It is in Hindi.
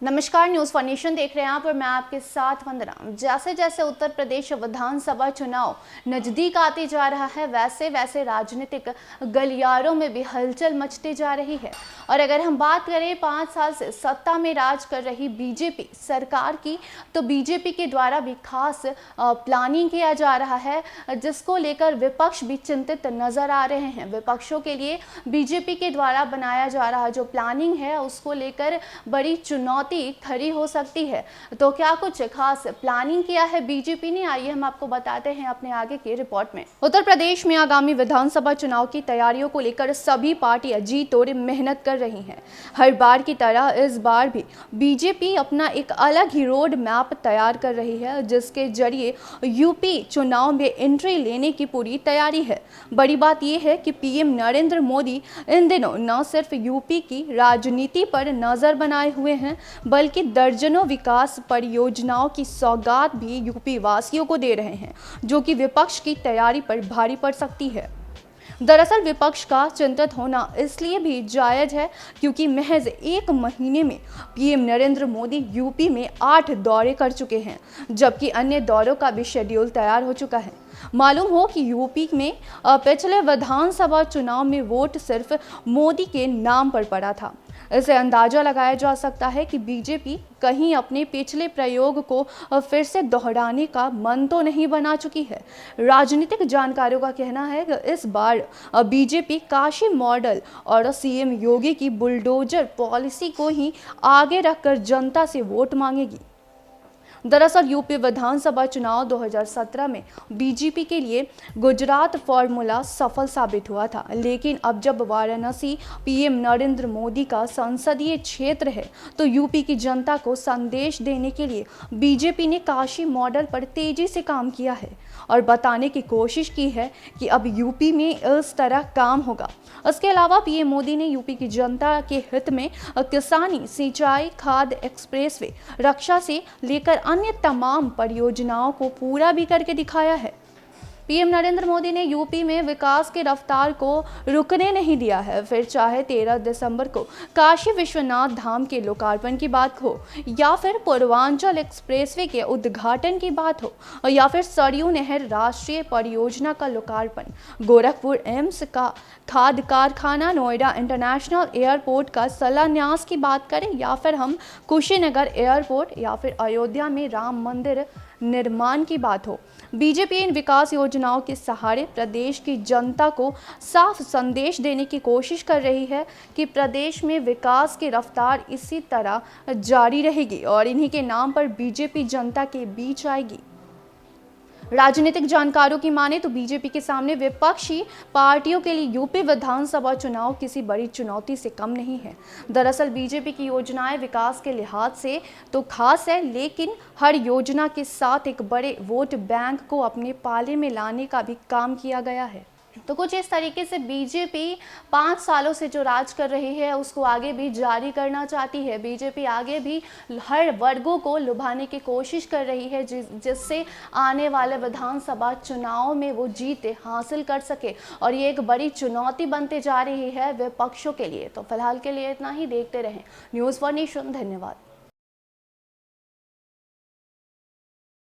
नमस्कार, न्यूज़ फॉर नेशन देख रहे हैं आप और मैं आपके साथ वंदना। जैसे जैसे उत्तर प्रदेश विधानसभा चुनाव नजदीक आते जा रहा है, वैसे वैसे राजनीतिक गलियारों में भी हलचल मचती जा रही है। और अगर हम बात करें 5 साल से सत्ता में राज कर रही बीजेपी सरकार की, तो बीजेपी के द्वारा भी खास प्लानिंग किया जा रहा है, जिसको लेकर विपक्ष भी चिंतित नजर आ रहे हैं। विपक्षों के लिए बीजेपी के द्वारा बनाया जा रहा जो प्लानिंग है, उसको लेकर बड़ी चुनौती खड़ी हो सकती है। तो क्या कुछ खास प्लानिंग किया है बीजेपी ने, आइए हम आपको बताते हैं अपने आगे की रिपोर्ट में। उत्तर प्रदेश में आगामी विधानसभा चुनाव की तैयारियों को लेकर सभी पार्टियां जी तोड़ मेहनत कर रही हैं। हर बार की तरह इस बार भी बीजेपी अपना एक अलग ही रोड मैप तैयार कर रही है, जिसके जरिए यूपी चुनाव में एंट्री लेने की पूरी तैयारी है। बड़ी बात यह है कि पीएम नरेंद्र मोदी इन दिनों न सिर्फ यूपी की राजनीति पर नजर बनाए हुए हैं, बल्कि दर्जनों विकास परियोजनाओं की सौगात भी यूपी वासियों को दे रहे हैं, जो कि विपक्ष की तैयारी पर भारी पड़ सकती है। दरअसल विपक्ष का चिंतित होना इसलिए भी जायज है क्योंकि महज एक महीने में पीएम नरेंद्र मोदी यूपी में 8 दौरे कर चुके हैं, जबकि अन्य दौरों का भी शेड्यूल तैयार हो चुका है। मालूम हो कि यूपी में पिछले विधानसभा चुनाव में वोट सिर्फ मोदी के नाम पर पड़ा था। इससे अंदाजा लगाया जा सकता है कि बीजेपी कहीं अपने पिछले प्रयोग को फिर से दोहराने का मन तो नहीं बना चुकी है। राजनीतिक जानकारों का कहना है कि इस बार बीजेपी काशी मॉडल और सीएम योगी की बुलडोजर पॉलिसी को ही आगे रखकर जनता से वोट मांगेगी। दरअसल यूपी विधानसभा चुनाव 2017 में बीजेपी के लिए गुजरात फॉर्मूला सफल साबित हुआ था, लेकिन अब जब वाराणसी पीएम नरेंद्र मोदी का संसदीय क्षेत्र है, तो यूपी की जनता को संदेश देने के लिए बीजेपी ने काशी मॉडल पर तेजी से काम किया है और बताने की कोशिश की है कि अब यूपी में इस तरह काम होगा। इसके अलावा पीएम मोदी ने यूपी की जनता के हित में किसानी, सिंचाई, खाद्य, एक्सप्रेसवे, रक्षा से लेकर अन्य तमाम परियोजनाओं को पूरा भी करके दिखाया है। पीएम नरेंद्र मोदी ने यूपी में विकास की रफ्तार को रुकने नहीं दिया है। फिर चाहे 13 दिसंबर को काशी विश्वनाथ धाम के लोकार्पण की बात हो, या फिर पूर्वांचल एक्सप्रेसवे के उद्घाटन की बात हो, या फिर सरयू नहर राष्ट्रीय परियोजना का लोकार्पण, गोरखपुर एम्स का खाद्य कारखाना, नोएडा इंटरनेशनल एयरपोर्ट का शिलान्यास की बात करें, या फिर हम कुशीनगर एयरपोर्ट, या फिर अयोध्या में राम मंदिर निर्माण की बात हो, बीजेपी इन विकास योजनाओं के सहारे प्रदेश की जनता को साफ संदेश देने की कोशिश कर रही है कि प्रदेश में विकास की रफ्तार इसी तरह जारी रहेगी और इन्हीं के नाम पर बीजेपी जनता के बीच आएगी। राजनीतिक जानकारों की माने तो बीजेपी के सामने विपक्षी पार्टियों के लिए यूपी विधानसभा चुनाव किसी बड़ी चुनौती से कम नहीं है। दरअसल बीजेपी की योजनाएं विकास के लिहाज से तो खास है, लेकिन हर योजना के साथ एक बड़े वोट बैंक को अपने पाले में लाने का भी काम किया गया है। तो कुछ इस तरीके से बीजेपी 5 सालों से जो राज कर रही है, उसको आगे भी जारी करना चाहती है। बीजेपी आगे भी हर वर्गों को लुभाने की कोशिश कर रही है, जिससे आने वाले विधानसभा चुनाव में वो जीत हासिल कर सके, और ये एक बड़ी चुनौती बनते जा रही है विपक्षों के लिए। तो फिलहाल के लिए इतना ही। देखते रहें न्यूज़ फॉर नेशन। धन्यवाद।